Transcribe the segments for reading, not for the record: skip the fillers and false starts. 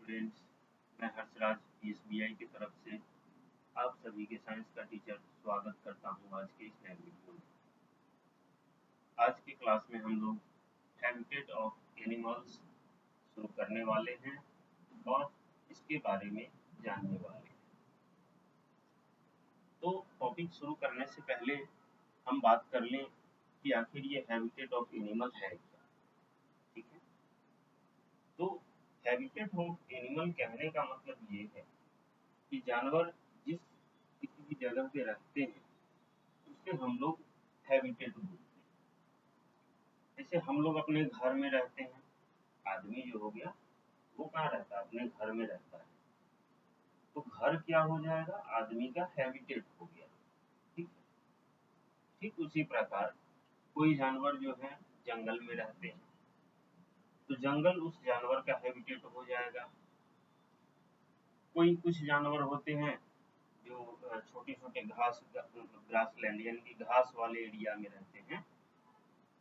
Friends, मैं Harshraj SBI की तरफ से आप सभी के साइंस का टीचर स्वागत करता हूं आज के इस नए वीडियो में। आज की क्लास में हम लोग हैबिटेट ऑफ एनिमल्स शुरू करने वाले हैं और इसके बारे में जानने वाले हैं। तो टॉपिक शुरू करने से पहले हम बात कर लें कि आखिर ये हैबिटेट ऑफ एनिमल है क्या। ठीक है, तो हैबिटेट ऑफ एनिमल कहने का मतलब ये है कि जानवर जिस किसी भी जगह पे रहते हैं उससे हम लोग हैबिटेट बोलते हैं। जैसे हम लोग अपने घर में रहते हैं, आदमी जो हो गया वो कहाँ रहता है, अपने घर में रहता है, तो घर क्या हो जाएगा, आदमी का हैबिटेट हो गया। ठीक, ठीक उसी प्रकार कोई जानवर जो है जंगल में रहते हैं तो जंगल उस जानवर का हैबिटेट हो जाएगा। कोई कुछ जानवर होते हैं जो छोटे छोटे ग्रास लैंड यानी कि घास वाले एरिया में रहते हैं,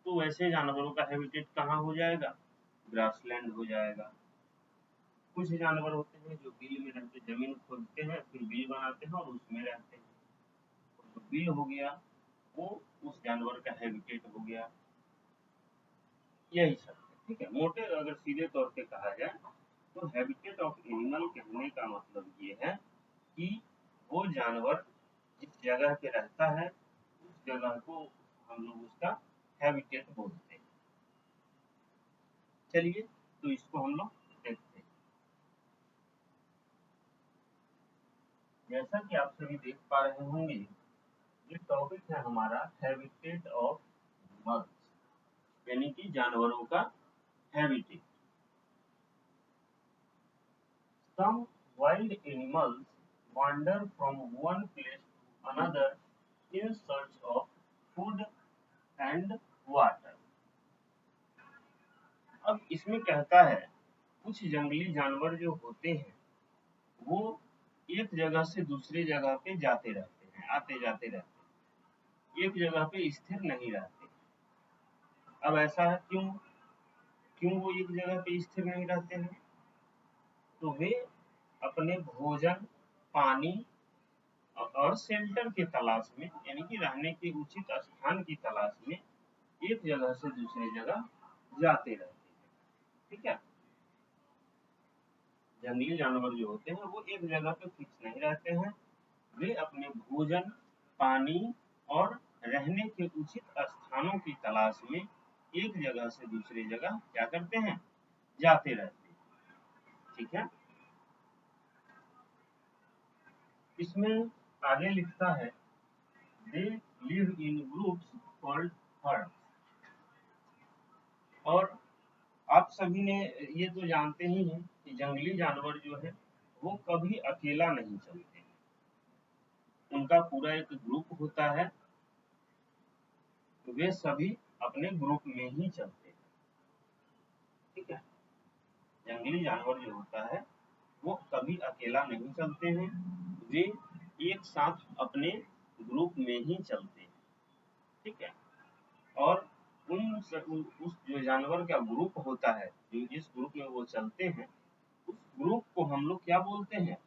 तो वैसे जानवरों का हैबिटेट कहाँ हो जाएगा, ग्रासलैंड हो जाएगा। कुछ जानवर होते हैं जो बिल में रहते, जमीन खोदते हैं फिर बिल बनाते हैं और उसमें रहते हैं, तो बिल हो गया वो उस जानवर का हैबिटेट हो गया। यही सब है। ठीक है, मोटे अगर सीधे तौर पे कहा जाए तो हैबिटेट ऑफ एनिमल कहने का मतलब ये है कि वो जानवर जिस जगह पे रहता है उस जगह को हम लोग उसका हैबिटेट बोलते हैं। चलिए तो इसको हम लोग देखते हैं। जैसा कि आप सभी देख पा रहे होंगे, ये टॉपिक है हमारा हैबिटेट ऑफ एनिमल्स यानी कि जानवरों का habitat. Some wild animals wander from one place to another in search of food and water. अब इसमें कहता है कुछ जंगली जानवर जो होते हैं वो एक जगह से दूसरी जगह पे जाते रहते हैं, आते जाते रहते हैं, एक जगह पे स्थिर नहीं रहते। अब ऐसा है क्यों वो एक जगह पे स्थिर नहीं रहते हैं, तो वे अपने भोजन, पानी और शेल्टर की तलाश में यानी कि रहने के उचित स्थान की तलाश में एक जगह से दूसरी जगह जाते रहते हैं। ठीक है, जंगली जानवर जो होते हैं वो एक जगह पे फिक्स नहीं रहते हैं, वे अपने भोजन, पानी और रहने के उचित स्थानों की तलाश में एक जगह से दूसरी जगह क्या करते हैं, जाते रहते हैं। ठीक है, इसमें आगे लिखता है they live in groups called heard. और आप सभी ने ये तो जानते ही हैं कि जंगली जानवर जो है वो कभी अकेला नहीं चलते, उनका पूरा एक ग्रुप होता है, वे सभी अपने ग्रुप में ही चलते हैं। ठीक है, जंगली जानवर जो होता है वो कभी अकेला नहीं चलते हैं, वे एक साथ अपने ग्रुप में ही चलते हैं। ठीक है, और उस जो जानवर का ग्रुप होता है, जो जिस ग्रुप में वो चलते हैं, उस ग्रुप को हम लोग क्या बोलते हैं,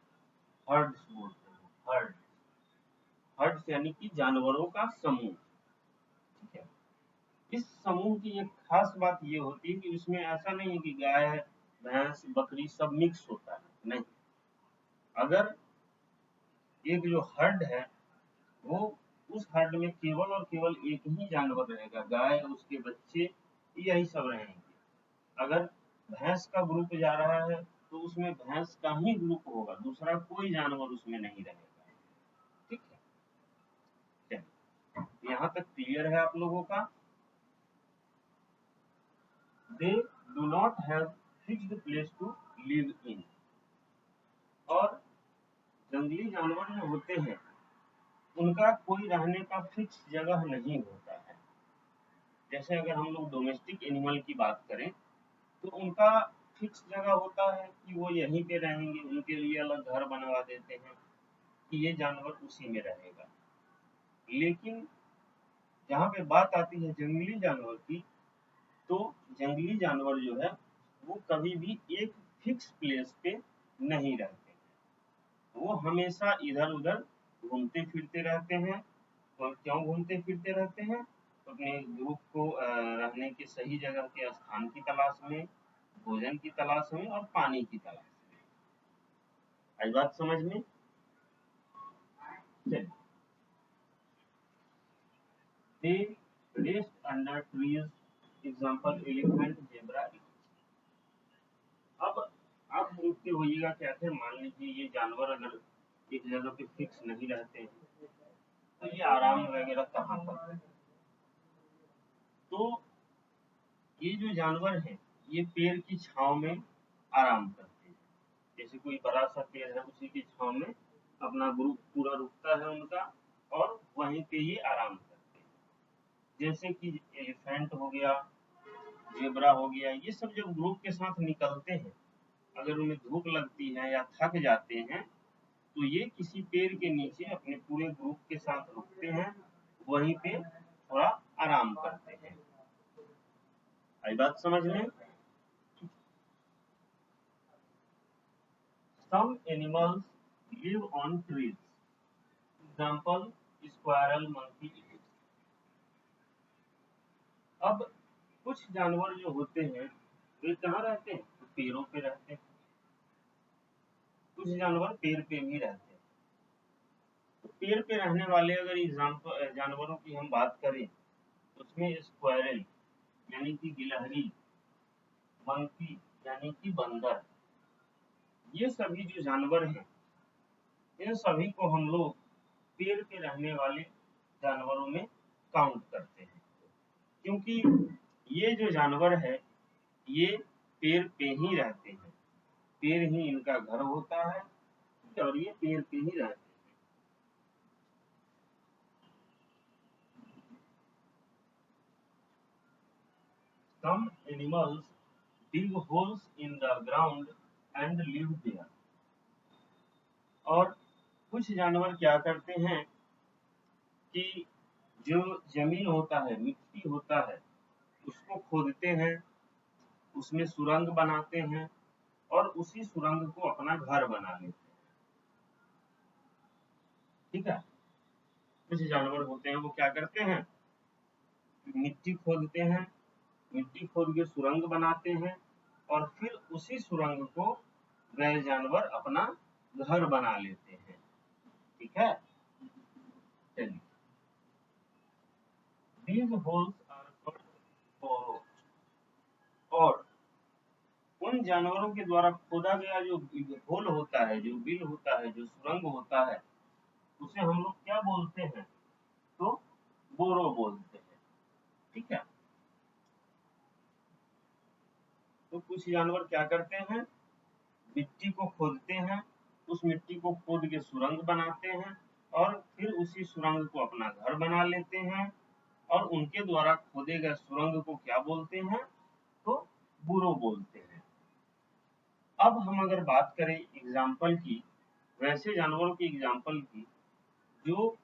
हर्ड्स बोलते हैं। हर्ड्स यानी कि जानवरों का समूह। ठीक है, इस समूह की एक खास बात ये होती है कि उसमें ऐसा नहीं है कि गाय, भैंस, बकरी सब मिक्स होता है, नहीं। अगर एक जो हर्ड है वो उस हर्ड में केवल और केवल एक ही जानवर रहेगा, गाय, उसके बच्चे, यही सब रहेंगे। अगर भैंस का ग्रुप जा रहा है तो उसमें भैंस का ही ग्रुप होगा, दूसरा कोई जानवर उसमें नहीं रहेगा। ठीक है, यहाँ तक क्लियर है आप लोगों का। They do not have fixed place to live in. और जंगली जानवर जो होते हैं उनका कोई रहने का फिक्स जगह नहीं होता है। जैसे अगर हम लोग डोमेस्टिक एनिमल की बात करें तो उनका फिक्स जगह होता है कि वो यहीं पे रहेंगे, उनके लिए अलग घर बनवा देते हैं कि ये जानवर उसी में रहेगा। लेकिन जहाँ पे बात आती है जंगली जानवर की, तो जंगली जानवर जो है वो कभी भी एक फिक्स प्लेस पे नहीं रहते, वो हमेशा इधर उधर घूमते फिरते रहते हैं। और क्यों घूमते फिरते रहते हैं? अपने ग्रुप को रहने की सही जगह के स्थान की तलाश में, भोजन की तलाश में और पानी की तलाश में। आई बात समझ में? चलिए, they rest under trees, example elephant, zebra. अब आप देखते होइएगा क्या थे, मान लीजिए ये जानवर अगर एक जगह पे फिक्स नहीं रहते हैं तो ये आराम वगैरह कहाँ करते हैं? तो ये जो जानवर है ये पेड़ की छांव में आराम करते हैं। जैसे कोई बड़ा सा पेड़ है उसी की छांव में अपना ग्रुप पूरा रुकता है उनका, और वहीं पे ये आराम करते हैं। जैसे कि एलिफेंट हो गया, जेब्रा हो गया, ये सब जब ग्रुप के साथ निकलते हैं, अगर उन्हें धूप लगती है या थक जाते हैं तो ये किसी पेड़ के नीचे अपने पूरे ग्रुप के साथ रुकते हैं, वहीं पे थोड़ा आराम करते हैं। आई बात समझ में? Some animals live on trees. Example, squirrel, monkey. अब कुछ जानवर जो होते हैं वे कहाँ रहते हैं? तो पेड़ों पे रहते हैं। कुछ जानवर पेड़ पे भी रहते हैं। तो पेड़ पे रहने वाले अगर एग्जाम्पल जानवरों की हम बात करें तो उसमें स्क्वायरल यानी कि गिलहरी, मंकी यानी कि बंदर, ये सभी जो जानवर हैं इन सभी को हम लोग पेड़ पे रहने वाले जानवरों में काउंट करते हैं, क्योंकि ये जो जानवर है ये पेड़ पे ही रहते हैं, पेड़ ही इनका घर होता है और ये पेड़ पे ही रहते हैं। Some animals dig holes in the ground and live there. और कुछ जानवर क्या करते हैं कि जो जमीन होता है, मिट्टी होता है, उसको खोदते हैं, उसमें सुरंग बनाते हैं और उसी सुरंग को अपना घर बना लेते हैं। ठीक है? कुछ जानवर होते हैं वो क्या करते हैं, मिट्टी खोदते हैं, मिट्टी खोद के सुरंग बनाते हैं और फिर उसी सुरंग को वह जानवर अपना घर बना लेते हैं। ठीक है? चलिए, these holes are called burrows। और उन जानवरों के द्वारा खोदा गया जो होल होता है, जो बिल होता है, जो सुरंग होता है, उसे हम लोग क्या बोलते हैं? तो बोरो बोलते हैं। ठीक है? तो कुछ जानवर क्या करते हैं, मिट्टी को खोदते हैं, उस मिट्टी को खोद के सुरंग बनाते हैं और फिर उसी सुरंग को अपना घर बना लेते हैं, और उनके द्वारा खोदे गए सुरंग को क्या बोलते हैं? तो बुरो बोलते हैं। अब हम अगर बात करें एग्जाम्पल की, वैसे जानवरों की एग्जाम्पल की जो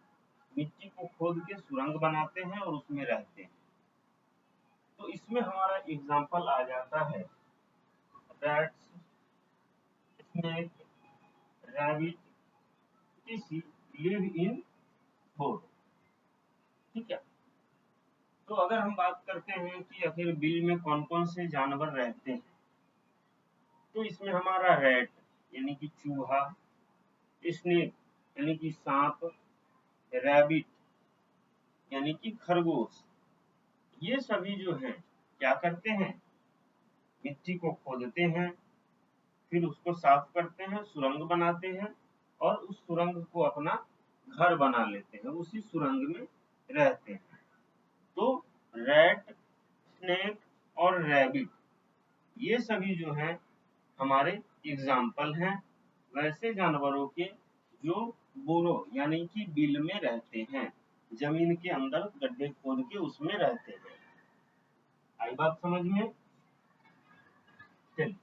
मिट्टी को खोद के सुरंग बनाते हैं और उसमें रहते हैं, तो इसमें हमारा एग्जाम्पल आ जाता है रैट्स, स्नेक, रैबिट, किसी लिव इन बोर्ड। ठीक है? तो अगर हम बात करते हैं कि आखिर बिल में कौन कौन से जानवर रहते हैं, तो इसमें हमारा रैट यानी कि चूहा, स्नेक यानी कि सांप, रैबिट यानी कि खरगोश, ये सभी जो हैं क्या करते हैं, मिट्टी को खोदते हैं, फिर उसको साफ करते हैं, सुरंग बनाते हैं और उस सुरंग को अपना घर बना लेते हैं, उसी सुरंग में रहते हैं। तो रैट, स्नेक और रैबिट ये सभी जो हैं हमारे एग्जाम्पल हैं वैसे जानवरों के जो बोरो यानी कि बिल में रहते हैं, जमीन के अंदर गड्ढे खोद के उसमें रहते हैं। आई बात समझ में? चलिए,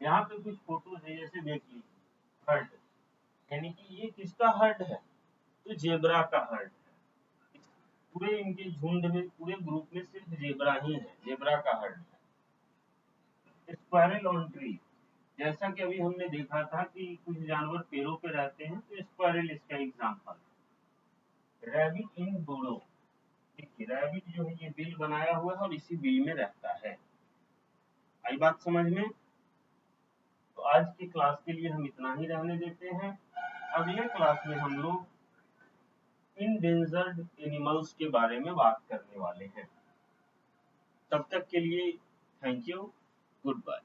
यहाँ पे कुछ फोटो है, जैसे देख लीजिए, हर्ड यानी कि ये किसका हर्ड है? तो जेब्रा का हर्ड है। पूरे इनके झुंड में, पूरे ग्रुप में सिर्फ जेब्रा ही है, जेब्रा का हर्ड है। स्क्वायरल ऑन ट्री, जैसा कि अभी हमने देखा था कि कुछ जानवर पेड़ों पे रहते हैं, तो स्क्वायरल इसका एग्जाम्पल है। रैबिट इन बोरो, देखिए रैबिट जो है ये बिल बनाया हुआ है और इसी बिल में रहता है। आई बात समझ में? तो आज की क्लास के लिए हम इतना ही रहने देते हैं। अगले क्लास में हम लोग इंडेंजर्ड एनिमल्स के बारे में बात करने वाले हैं। तब तक के लिए थैंक यू, गुड बाय।